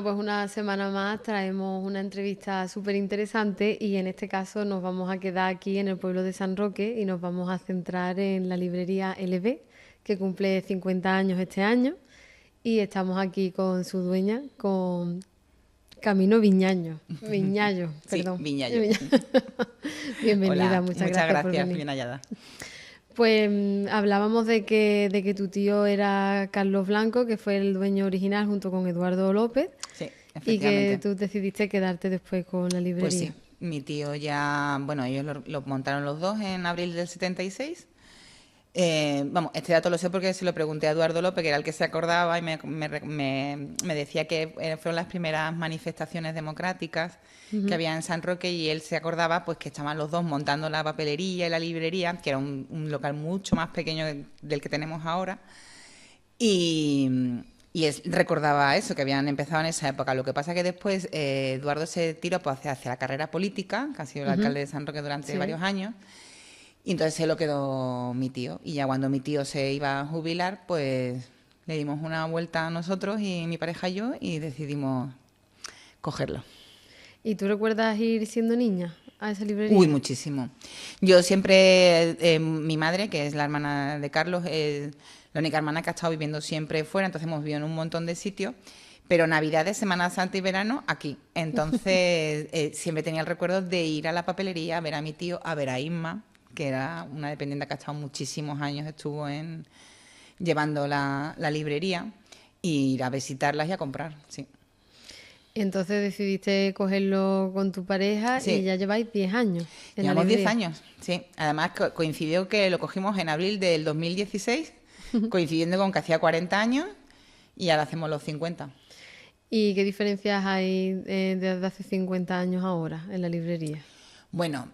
pues una semana más traemos una entrevista súper interesante y en este caso nos vamos a quedar aquí en el pueblo de San Roque y nos vamos a centrar en la librería LB, que cumple 50 años este año y estamos aquí con su dueña, con Camino Viñallo, Sí, perdón. Viñallo. Bienvenida, Hola, muchas muchas gracias por gracias, venir. bien hallada. Pues hablábamos de que tu tío era Carlos Blanco, que fue el dueño original junto con Eduardo López, Sí, y que efectivamente. tú decidiste quedarte después con la Pues librería. sí, mi tío ya, bueno, ellos lo montaron los dos en abril del 76. Vamos, este dato lo sé porque se lo pregunté a Eduardo López, que era el que se acordaba, y me decía que fueron las primeras manifestaciones democráticas que había en San Roque, y él se acordaba pues que estaban los dos montando la papelería y la librería, que era un local mucho más pequeño del que tenemos ahora. Y recordaba eso, que habían empezado en esa época. Lo que pasa que después Eduardo se tiró pues, hacia la carrera política, que ha sido el Ujú. alcalde de San Roque durante Sí. varios años, y entonces se lo quedó mi tío. Y ya cuando mi tío se iba a jubilar, pues le dimos una vuelta a nosotros y mi pareja y yo, y decidimos cogerlo. ¿Y tú recuerdas ir siendo niña a esa Uy, librería? muchísimo. Yo siempre, mi madre, que es la hermana de Carlos, es la única hermana que ha estado viviendo siempre fuera, entonces hemos vivido en un montón de sitios, pero Navidades, Semana Santa y verano aquí. Entonces siempre tenía el recuerdo de ir a la papelería, a ver a mi tío, a ver a Isma, que era una dependiente que ha estado muchísimos años, estuvo llevando la librería, y ir a visitarlas y a comprar, sí. Y entonces decidiste cogerlo con tu pareja y Sí, ya lleváis 10 años en la llevamos 10 librería. años, sí. Además coincidió que lo cogimos en abril del 2016, coincidiendo con que hacía 40 años, y ahora hacemos los 50. ¿Y qué diferencias hay desde hace 50 años ahora en la librería? Bueno,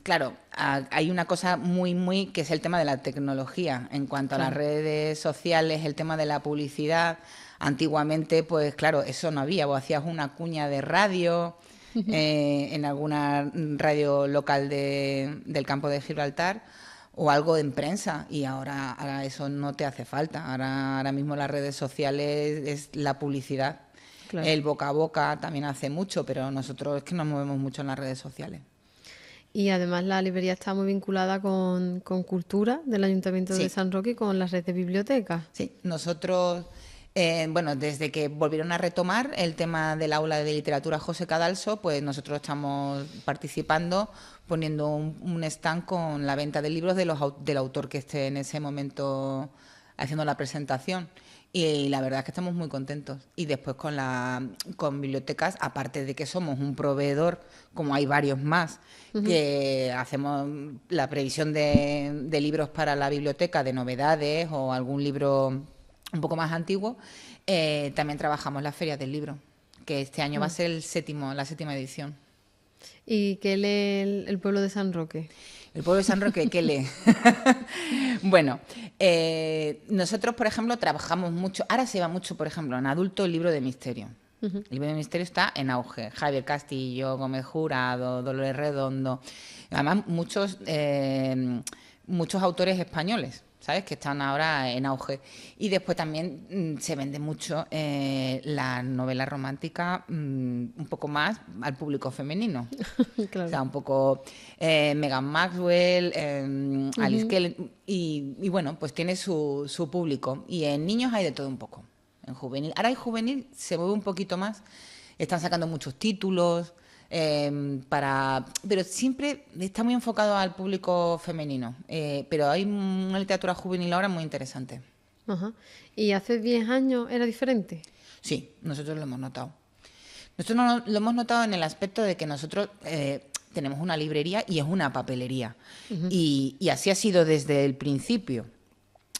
claro, hay una cosa muy, que es el tema de la tecnología. En cuanto a las Claro. redes sociales, el tema de la publicidad, antiguamente, pues claro, eso no había. Vos hacías una cuña de radio en alguna radio local del campo de Gibraltar, o algo en prensa, y ahora eso no te hace falta. Ahora mismo las redes sociales es la publicidad. Claro. El boca a boca también hace mucho, pero nosotros es que nos movemos mucho en las redes sociales. Y además la librería está muy vinculada con cultura del Ayuntamiento de Sí, San Roque y con la red de bibliotecas. sí. Nosotros, bueno, desde que volvieron a retomar el tema del aula de literatura José Cadalso, pues nosotros estamos participando, poniendo un stand con la venta de libros del autor que esté en ese momento haciendo la presentación. Y la verdad es que estamos muy contentos. Y después con bibliotecas, aparte de que somos un proveedor, como hay varios más, que hacemos la previsión de libros para la biblioteca, de novedades o algún libro un poco más antiguo, también trabajamos las ferias del libro, que este año va a ser la séptima edición. ¿Y qué lee el pueblo de San Roque? El pueblo de San Roque, ¿qué lee? Bueno, nosotros, por ejemplo, trabajamos mucho, ahora se va mucho, por ejemplo, en adulto el libro de misterio. El libro de misterio está en auge. Javier Castillo, Gómez Jurado, Dolores Redondo. Además, muchos autores españoles, ¿sabes? Que están ahora en auge. Y después también se vende mucho la novela romántica, un poco más al público femenino. O Claro. sea, un poco Megan Maxwell, Alice Kelly, y bueno, pues tiene su público. Y en niños hay de todo un poco. En juvenil. Ahora en juvenil se mueve un poquito más. Están sacando muchos títulos, pero siempre está muy enfocado al público femenino. Pero hay una literatura juvenil ahora muy interesante. Ajá. ¿Y hace 10 años era diferente? Sí, nosotros lo hemos notado. Nosotros lo hemos notado en el aspecto de que nosotros tenemos una librería y es una papelería. Y así ha sido desde el principio,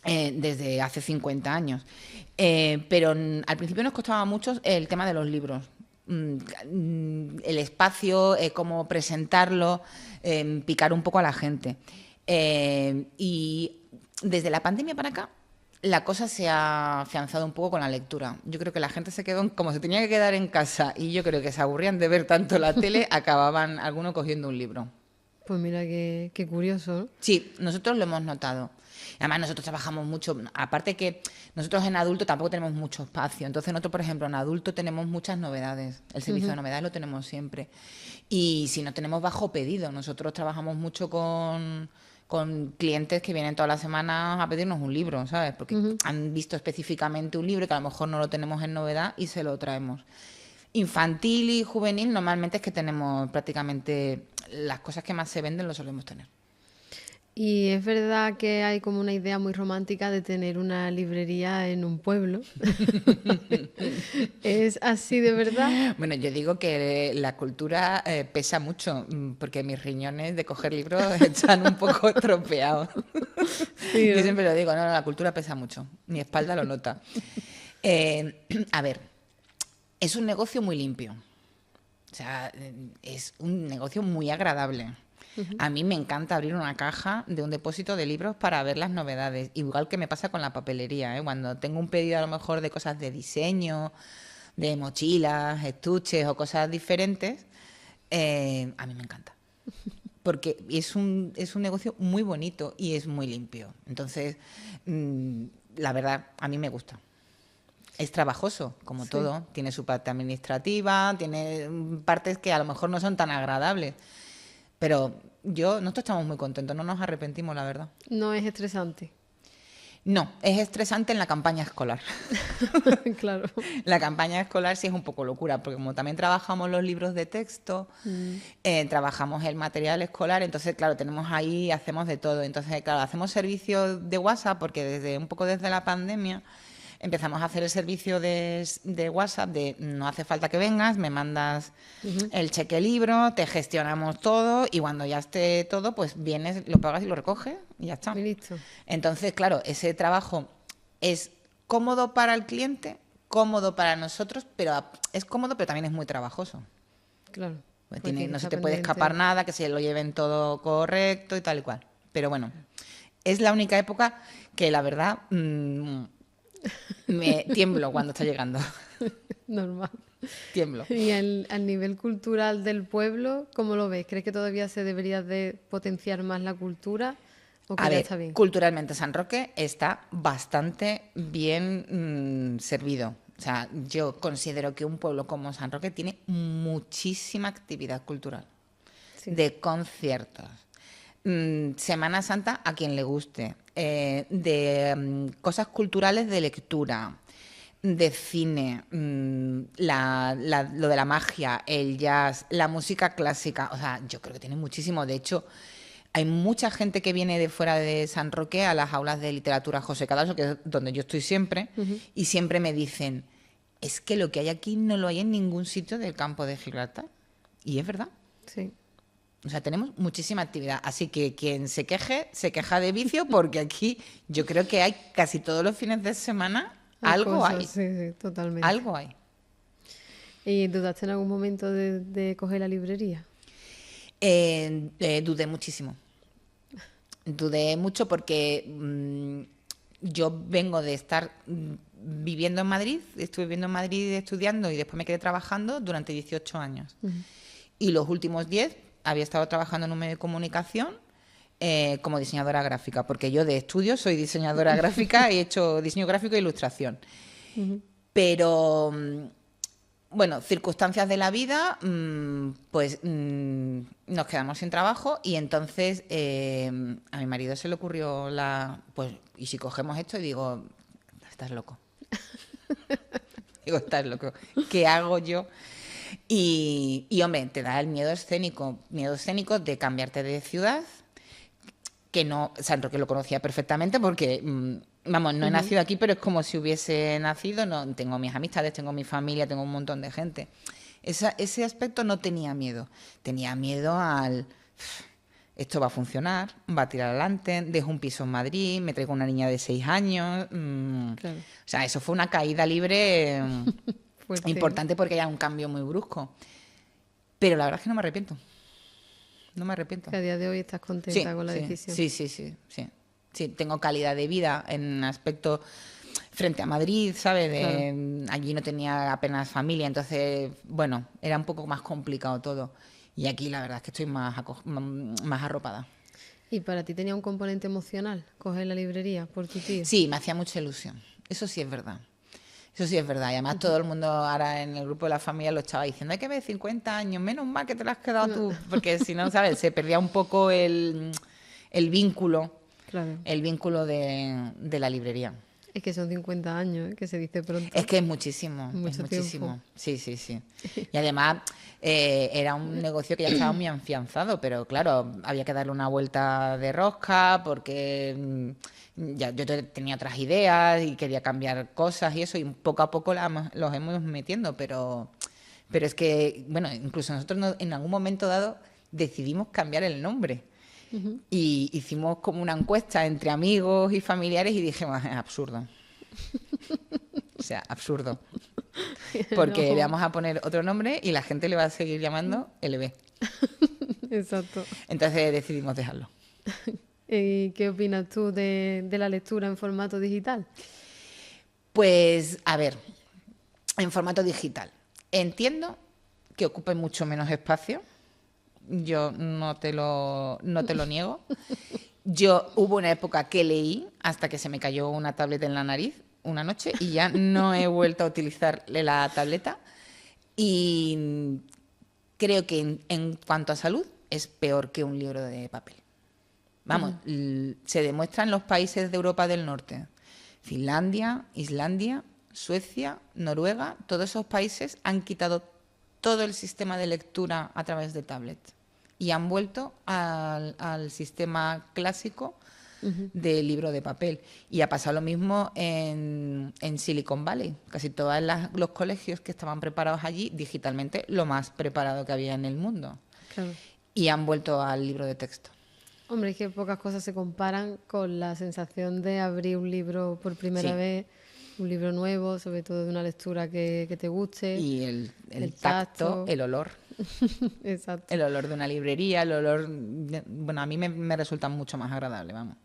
desde hace 50 años. Pero al principio nos costaba mucho el tema de los libros. El espacio, cómo presentarlo, picar un poco a la gente. Y desde la pandemia para acá, la cosa se ha afianzado un poco con la lectura. Yo creo que la gente se quedó, como se tenía que quedar en casa, y yo creo que se aburrían de ver tanto la tele, acababan algunos cogiendo un libro. Pues mira qué curioso, ¿no? Sí, nosotros lo hemos notado. Además, nosotros trabajamos mucho, aparte que nosotros en adulto tampoco tenemos mucho espacio. Entonces, nosotros, por ejemplo, en adulto tenemos muchas novedades. El servicio de novedades lo tenemos siempre. Y si no tenemos bajo pedido, nosotros trabajamos mucho con clientes que vienen todas las semanas a pedirnos un libro, ¿sabes? Porque han visto específicamente un libro que a lo mejor no lo tenemos en novedad y se lo traemos. Infantil y juvenil normalmente es que tenemos prácticamente las cosas que más se venden lo solemos tener. Y es verdad que hay como una idea muy romántica de tener una librería en un pueblo. ¿Es así de verdad? Bueno, yo digo que la cultura pesa mucho, porque mis riñones de coger libros están un poco estropeados. Sí, Yo ¿no? siempre lo digo, no, la cultura pesa mucho. Mi espalda lo nota. A ver, es un negocio muy limpio. O sea, es un negocio muy agradable. A mí me encanta abrir una caja de un depósito de libros para ver las novedades. Igual que me pasa con la papelería, ¿eh? Cuando tengo un pedido a lo mejor de cosas de diseño, de mochilas, estuches o cosas diferentes, a mí me encanta. Porque es un negocio muy bonito y es muy limpio. Entonces, la verdad, a mí me gusta. Es trabajoso, como Sí. todo. Tiene su parte administrativa, tiene partes que a lo mejor no son tan agradables. Pero nosotros estamos muy contentos, no nos arrepentimos, la verdad. No es estresante. No, es estresante en la campaña escolar. Claro. La campaña escolar sí es un poco locura, porque como también trabajamos los libros de texto, trabajamos el material escolar, entonces, claro, hacemos de todo. Entonces, claro, hacemos servicio de WhatsApp, porque un poco desde la pandemia empezamos a hacer el servicio de WhatsApp de no hace falta que vengas, me mandas el cheque libro, te gestionamos todo y cuando ya esté todo, pues vienes, lo pagas y lo recoges y ya está. Y listo. Entonces, claro, ese trabajo es cómodo para el cliente, cómodo para nosotros, pero es cómodo, pero también es muy trabajoso. Claro. Pues Porque no se está te puede pendiente. escapar nada, que se lo lleven todo correcto y tal y cual. Pero bueno, es la única época que la verdad me tiemblo cuando está llegando. Normal. Tiemblo. Y al nivel cultural del pueblo, ¿cómo lo ves? ¿Crees que todavía se debería de potenciar más la cultura o que A ya ver, está bien? culturalmente San Roque está bastante bien servido. O sea, yo considero que un pueblo como San Roque tiene muchísima actividad cultural, Sí. de conciertos, Semana Santa a quien le guste, de cosas culturales de lectura, de cine, lo de la magia, el jazz, la música clásica. O sea, yo creo que tiene muchísimo. De hecho, hay mucha gente que viene de fuera de San Roque a las aulas de literatura José Cadalso, que es donde yo estoy siempre, y siempre me dicen, es que lo que hay aquí no lo hay en ningún sitio del campo de Gibraltar. Y es verdad. Sí. O sea, tenemos muchísima actividad. Así que quien se queje, se queja de vicio, porque aquí yo creo que hay casi todos los fines de semana algo cosas, hay. Sí, sí, totalmente. Algo hay. ¿Y dudaste en algún momento de coger la librería? Dudé muchísimo. Dudé mucho porque yo vengo de estar viviendo en Madrid, estuve viviendo en Madrid estudiando y después me quedé trabajando durante 18 años. Y los últimos 10 había estado trabajando en un medio de comunicación como diseñadora gráfica, porque yo de estudio soy diseñadora gráfica, he hecho diseño gráfico e ilustración. Pero, bueno, circunstancias de la vida, pues nos quedamos sin trabajo y entonces a mi marido se le ocurrió pues, ¿y si cogemos esto? Y digo, estás loco. Digo, estás loco. ¿Qué hago yo? Y hombre, te da el miedo escénico de cambiarte de ciudad, que no, San Roque lo conocía perfectamente porque, vamos, no he nacido aquí, pero es como si hubiese nacido, no, tengo mis amistades, tengo mi familia, tengo un montón de gente. Ese aspecto no tenía miedo esto va a funcionar, va a tirar adelante, dejo un piso en Madrid, me traigo una niña de 6 años, Claro. o sea, eso fue una caída libre Fuerte. importante porque era un cambio muy brusco. Pero la verdad es que no me arrepiento. No me arrepiento. Que a día de hoy estás contenta con la decisión. Sí, tengo calidad de vida en aspecto frente a Madrid, ¿sabes? Allí no tenía apenas familia, entonces, bueno, era un poco más complicado todo. Y aquí la verdad es que estoy más arropada. ¿Y para ti tenía un componente emocional coger la librería por tu tío? Sí, me hacía mucha ilusión. Eso sí es verdad. Eso sí es verdad. Y además todo el mundo ahora en el grupo de la familia lo estaba diciendo, hay que ver 50 años, menos mal que te lo has quedado tú. Porque si no, ¿sabes? Se perdía un poco el vínculo, Claro. el vínculo de la librería. Es que son 50 años, ¿eh? Que se dice pronto. Es que es muchísimo, es Mucho muchísimo. tiempo. Sí, sí, sí. Y además era un negocio que ya estaba muy afianzado, pero claro, había que darle una vuelta de rosca porque ya yo tenía otras ideas y quería cambiar cosas y eso, y poco a poco los hemos metiendo, pero es que, bueno, incluso nosotros en algún momento dado decidimos cambiar el nombre. Y hicimos como una encuesta entre amigos y familiares y dijimos, es absurdo. O sea, absurdo. Porque No. le vamos a poner otro nombre y la gente le va a seguir llamando LB. Exacto. Entonces decidimos dejarlo. ¿Y qué opinas tú de la lectura en formato digital? Pues, a ver, en formato digital. Entiendo que ocupe mucho menos espacio. Yo no te lo niego. Yo hubo una época que leí hasta que se me cayó una tableta en la nariz una noche y ya no he vuelto a utilizar la tableta. Y creo que en cuanto a salud es peor que un libro de papel. Vamos, se demuestra en los países de Europa del Norte. Finlandia, Islandia, Suecia, Noruega, todos esos países han quitado todo el sistema de lectura a través de tablet y han vuelto al sistema clásico de libro de papel. Y ha pasado lo mismo en Silicon Valley. Casi todos los colegios que estaban preparados allí, digitalmente, lo más preparado que había en el mundo. Claro. Y han vuelto al libro de texto. Hombre, es que pocas cosas se comparan con la sensación de abrir un libro por primera Sí. vez, un libro nuevo, sobre todo de una lectura que te guste. Y el el tacto, tacto. el olor. Exacto. El olor de una librería, el olor... Bueno, a mí me resulta mucho más agradable, vamos.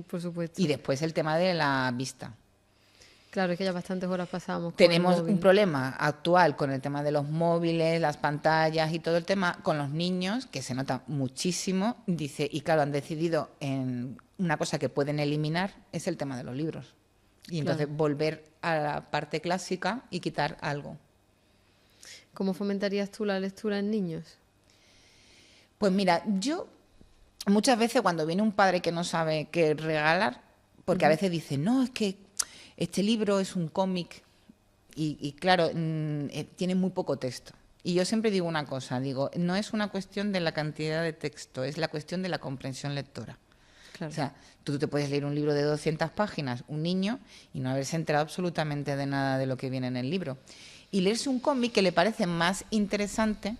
Por supuesto. Y después el tema de la vista. Claro, es que ya bastantes horas pasamos con Tenemos el móvil. un problema actual con el tema de los móviles, las pantallas y todo el tema con los niños, que se nota muchísimo. Dice, y claro, han decidido en una cosa que pueden eliminar, es el tema de los libros. Y entonces Claro. volver a la parte clásica y quitar algo. ¿Cómo fomentarías tú la lectura en niños? Pues mira, yo muchas veces cuando viene un padre que no sabe qué regalar, porque a veces dice, no, es que este libro es un cómic y claro, tiene muy poco texto. Y yo siempre digo una cosa, digo, no es una cuestión de la cantidad de texto, es la cuestión de la comprensión lectora. Claro. O sea, tú te puedes leer un libro de 200 páginas, un niño, y no haberse enterado absolutamente de nada de lo que viene en el libro. Y leerse un cómic que le parece más interesante,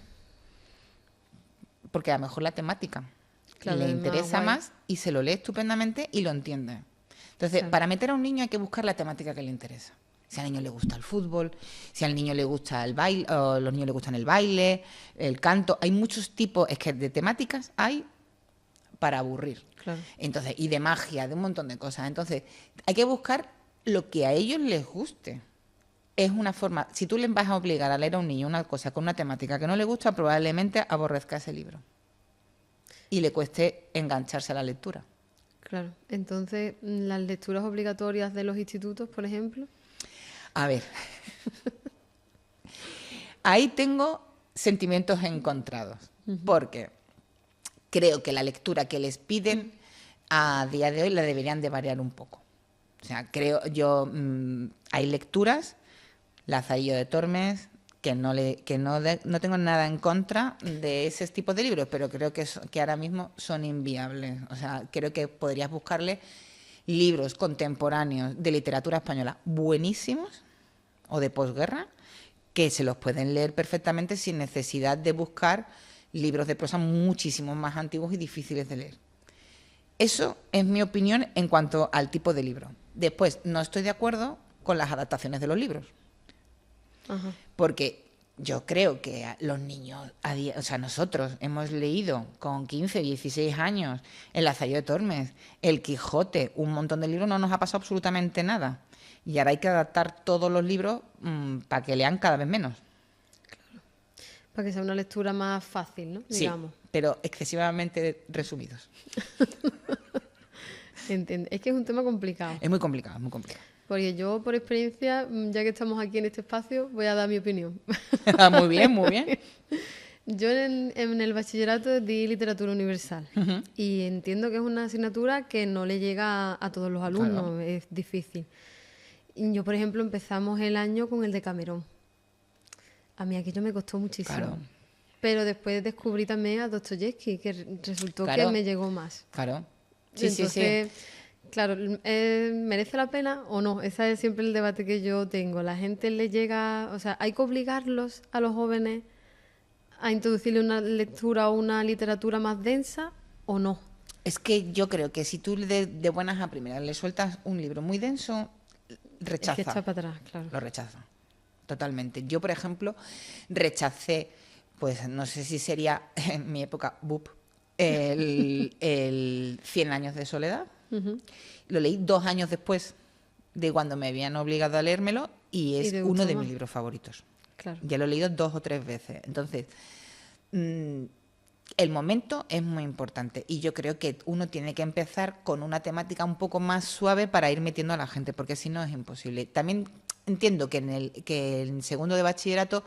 porque a lo mejor la temática Claro, le es más interesa guay. más y se lo lee estupendamente y lo entiende. Entonces, Claro. para meter a un niño hay que buscar la temática que le interesa. Si al niño le gusta el fútbol, si al niño le gusta el baile, o los niños le gustan el baile, el canto, hay muchos tipos, es que de temáticas hay para aburrir. Claro. Entonces, y de magia, de un montón de cosas. Entonces, hay que buscar lo que a ellos les guste. Es una forma, si tú les vas a obligar a leer a un niño una cosa con una temática que no le gusta, probablemente aborrezca ese libro y le cueste engancharse a la lectura. Claro. Entonces, las lecturas obligatorias de los institutos, por ejemplo. A ver, ahí tengo sentimientos encontrados, porque creo que la lectura que les piden a día de hoy la deberían de variar un poco. O sea, creo yo, hay lecturas, Lazarillo de Tormes, que no tengo nada en contra de ese tipo de libros, pero creo que ahora mismo son inviables. O sea, creo que podrías buscarle libros contemporáneos de literatura española buenísimos o de posguerra que se los pueden leer perfectamente sin necesidad de buscar libros de prosa muchísimo más antiguos y difíciles de leer. Eso es mi opinión en cuanto al tipo de libro. Después, no estoy de acuerdo con las adaptaciones de los libros. Ajá. Porque yo creo que los niños, o sea, nosotros hemos leído con 15, 16 años El Lazarillo de Tormes, El Quijote, un montón de libros, no nos ha pasado absolutamente nada. Y ahora hay que adaptar todos los libros para que lean cada vez menos. Para que sea una lectura más fácil, ¿no? Sí, Digamos. pero excesivamente resumidos. Entiendo. Es que es un tema complicado. Es muy complicado, es muy complicado. Porque yo, por experiencia, ya que estamos aquí en este espacio, voy a dar mi opinión. Muy bien, muy bien. Yo en el bachillerato di literatura universal y entiendo que es una asignatura que no le llega a todos los alumnos, Claro. es difícil. Y yo, por ejemplo, empezamos el año con el de Camerón. A mí aquello me costó muchísimo. Claro. Pero después descubrí también a Dostoyevsky, que resultó que Claro. me llegó más. Claro. Sí, Entonces, claro, ¿merece la pena o no? Ese es siempre el debate que yo tengo. La gente le llega, o sea, hay que obligarlos a los jóvenes a introducirle una lectura o una literatura más densa o no. Es que yo creo que si tú de buenas a primeras le sueltas un libro muy denso, rechaza. Es que echa para atrás, claro. Lo rechaza. Totalmente. Yo, por ejemplo, rechacé, pues no sé si sería en mi época, BUP, el 100 años de soledad. Lo leí 2 años después de cuando me habían obligado a leérmelo y es te uno gustó de más. mis libros favoritos. Claro. Ya lo he leído 2 o 3 veces. Entonces, el momento es muy importante y yo creo que uno tiene que empezar con una temática un poco más suave para ir metiendo a la gente, porque si no es imposible. También entiendo que en segundo de bachillerato,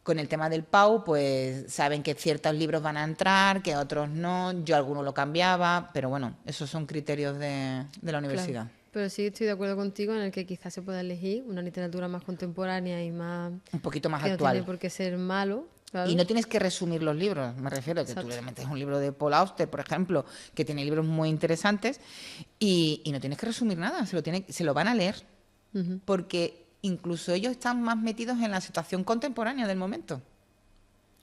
con el tema del PAU, pues saben que ciertos libros van a entrar, que otros no. Yo algunos lo cambiaba, pero bueno, esos son criterios de la universidad. Claro. Pero sí estoy de acuerdo contigo en el que quizás se pueda elegir una literatura más contemporánea y más... Un poquito más que no actual. tiene por qué ser malo. Claro. Y no tienes que resumir los libros, me refiero, que tú le metes un libro de Paul Auster, por ejemplo, que tiene libros muy interesantes, y no tienes que resumir nada, se lo van a leer, porque incluso ellos están más metidos en la situación contemporánea del momento.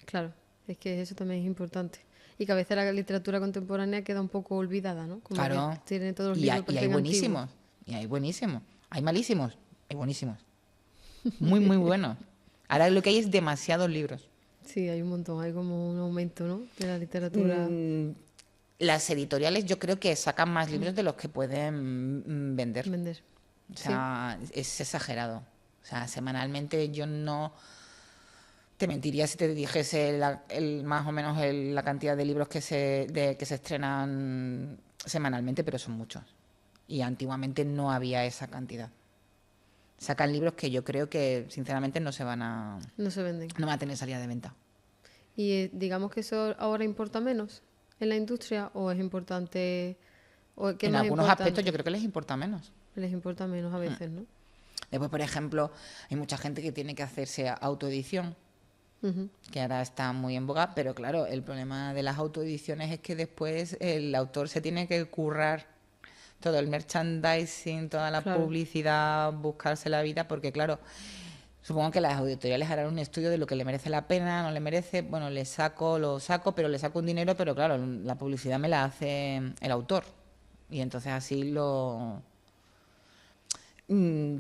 Claro, es que eso también es importante. Y que a veces la literatura contemporánea queda un poco olvidada, ¿no? Como Claro, que tiene todos los y libros hay parecen buenísimos, antiguos. y hay buenísimos, hay malísimos, hay buenísimos, muy, muy buenos. Ahora lo que hay es demasiados libros. Sí, hay un montón, hay como un aumento, ¿no? De la literatura. Las editoriales yo creo que sacan más libros de los que pueden vender. O sea, es exagerado. O sea, semanalmente yo no te mentiría si te dijese más o menos la cantidad de libros que se estrenan semanalmente, pero son muchos. Y antiguamente no había esa cantidad. Sacan libros que yo creo que sinceramente no se venden. No van a tener salida de venta. Y digamos que eso ahora importa menos en la industria, o es importante, o ¿qué En más algunos importante? aspectos yo creo que les importa menos. Les importa menos a veces, ¿no? Después, por ejemplo, hay mucha gente que tiene que hacerse autoedición, que ahora está muy en boga, pero claro, el problema de las autoediciones es que después el autor se tiene que currar todo el merchandising, toda la publicidad, buscarse la vida, porque claro, supongo que las editoriales harán un estudio de lo que le merece la pena, no le merece, bueno, lo saco, pero le saco un dinero, pero claro, la publicidad me la hace el autor. Y entonces así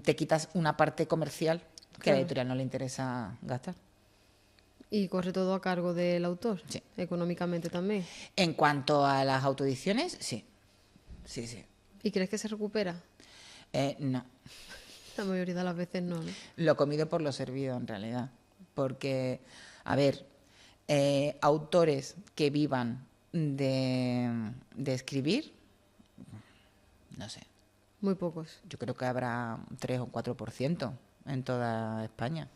te quitas una parte comercial que a la editorial no le interesa gastar. Y corre todo a cargo del autor, Sí. Económicamente también. En cuanto a las autoediciones, sí. Sí. ¿Y crees que se recupera? No. La mayoría de las veces no, ¿no? Lo comido por lo servido, en realidad. Porque, a ver, autores que vivan de escribir, no sé. Muy pocos. Yo creo que habrá 3 o 4% en toda España.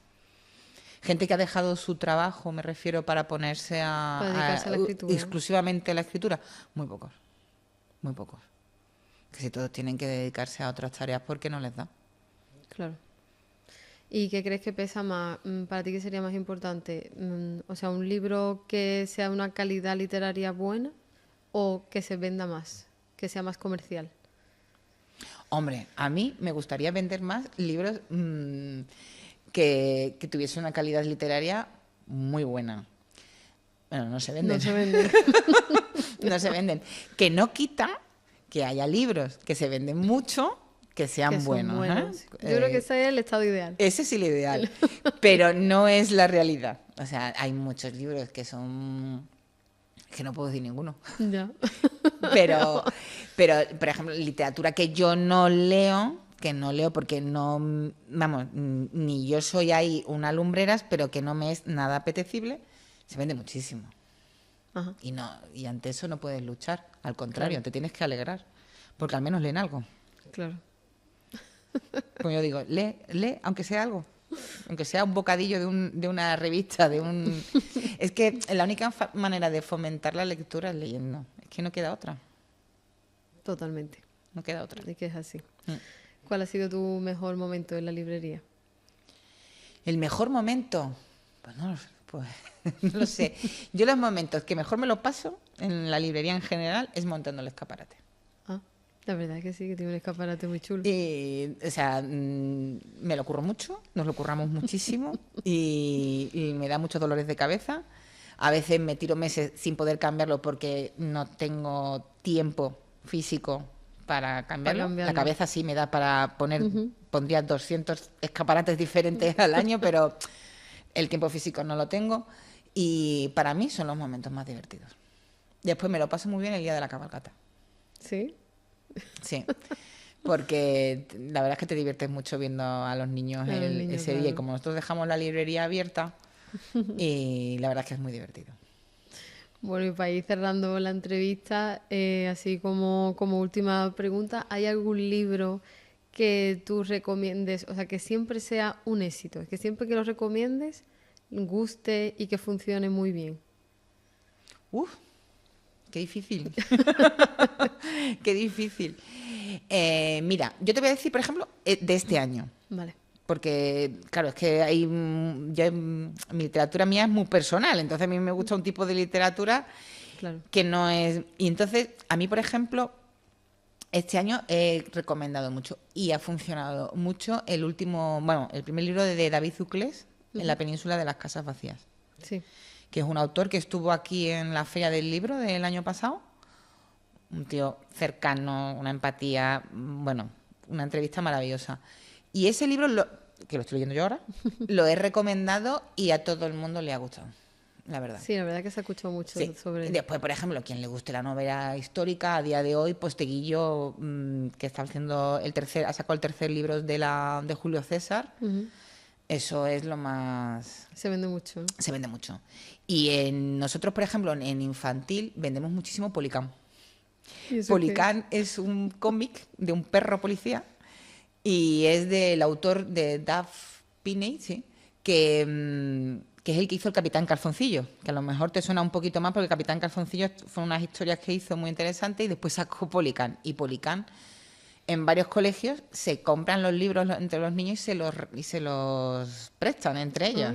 Gente que ha dejado su trabajo, me refiero, para ponerse Para dedicarse a la escritura. exclusivamente a la escritura. Muy pocos. Muy pocos. Que si todos tienen que dedicarse a otras tareas porque no les da. Claro. ¿Y qué crees que pesa más? ¿Para ti qué sería más importante? O sea, un libro que sea una calidad literaria buena o que se venda más, que sea más comercial. Hombre, a mí me gustaría vender más libros que tuviesen una calidad literaria muy buena. Bueno, no se venden. No se venden. No se venden. Que no quita que haya libros que se venden mucho, que sean Que son buenos. buenos. Yo creo que ese es el estado ideal. Ese es el ideal, pero no es la realidad. O sea, hay muchos libros que son... que no puedo decir ninguno. Ya. Pero, por ejemplo, literatura que yo no leo, que no leo porque no, vamos, ni yo soy ahí una lumbreras, pero que no me es nada apetecible, se vende muchísimo. Ajá. Y ante eso no puedes luchar, al contrario, Claro. te tienes que alegrar, porque al menos leen algo. Claro. Como yo digo, lee, aunque sea algo. Aunque sea un bocadillo de una revista, Es que la única manera de fomentar la lectura es leyendo. Es que no queda otra. Totalmente. No queda otra. Es que es así. Mm. ¿Cuál ha sido tu mejor momento en la librería? El mejor momento, pues no, pues, no lo sé. Yo los momentos que mejor me lo paso en la librería en general es montando el escaparate. Ah, la verdad es que sí, que tiene un escaparate muy chulo. O sea, me lo curro mucho, nos lo curramos muchísimo y me da muchos dolores de cabeza. A veces me tiro meses sin poder cambiarlo porque no tengo tiempo físico para cambiarlo. La cabeza sí me da para poner, pondría 200 escaparates diferentes al año, pero el tiempo físico no lo tengo. Y para mí son los momentos más divertidos. Después me lo paso muy bien el día de la cabalgata. ¿Sí? Sí, porque la verdad es que te diviertes mucho viendo a los niños ese día. Y como nosotros dejamos la librería abierta, y la verdad es que es muy divertido. Bueno, y para ir cerrando la entrevista, así como última pregunta, ¿hay algún libro que tú recomiendes, o sea, que siempre sea un éxito, que siempre que lo recomiendes, guste y que funcione muy bien? ¡Uf! ¡Qué difícil! ¡Qué difícil! Mira, yo te voy a decir, por ejemplo, de este año. Vale. Porque, claro, es que hay, mi literatura mía es muy personal, entonces a mí me gusta un tipo de literatura Claro. que no es... Y entonces, a mí, por ejemplo, este año he recomendado mucho y ha funcionado mucho el primer libro de David Zuclés, En la península de las casas vacías. Sí. Que es un autor que estuvo aquí en la Feria del Libro del año pasado. Un tío cercano, una empatía, bueno, una entrevista maravillosa. Y ese libro, que lo estoy leyendo yo ahora, lo he recomendado y a todo el mundo le ha gustado, la verdad. Sí, la verdad que se ha escuchado mucho sobre... Y después, por ejemplo, quien le guste la novela histórica, a día de hoy, pues Teguillo, que está haciendo ha sacado el tercer libro de Julio César. Eso es lo más... Se vende mucho, ¿no? Se vende mucho. Y nosotros, por ejemplo, en infantil vendemos muchísimo Policán. Policán es un cómic de un perro policía y es del autor de Doug Pinney, ¿sí? que es el que hizo el Capitán Calzoncillo, que a lo mejor te suena un poquito más porque el Capitán Calzoncillo fueron unas historias que hizo muy interesantes y después sacó Policán. Y Policán, en varios colegios, se compran los libros entre los niños y se los prestan entre ellos.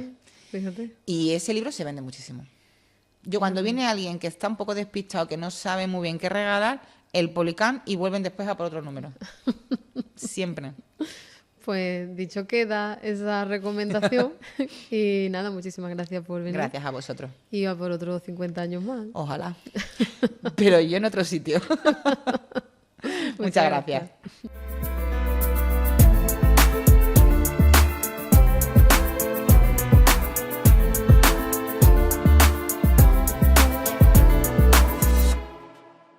Fíjate. Y ese libro se vende muchísimo. Yo cuando viene alguien que está un poco despistado, que no sabe muy bien qué regalar, el Policán y vuelven después a por otro número. Siempre. Pues dicho queda esa recomendación y nada, muchísimas gracias por venir. Gracias a vosotros. Y va por otros 50 años más. Ojalá. Pero yo en otro sitio. Muchas gracias.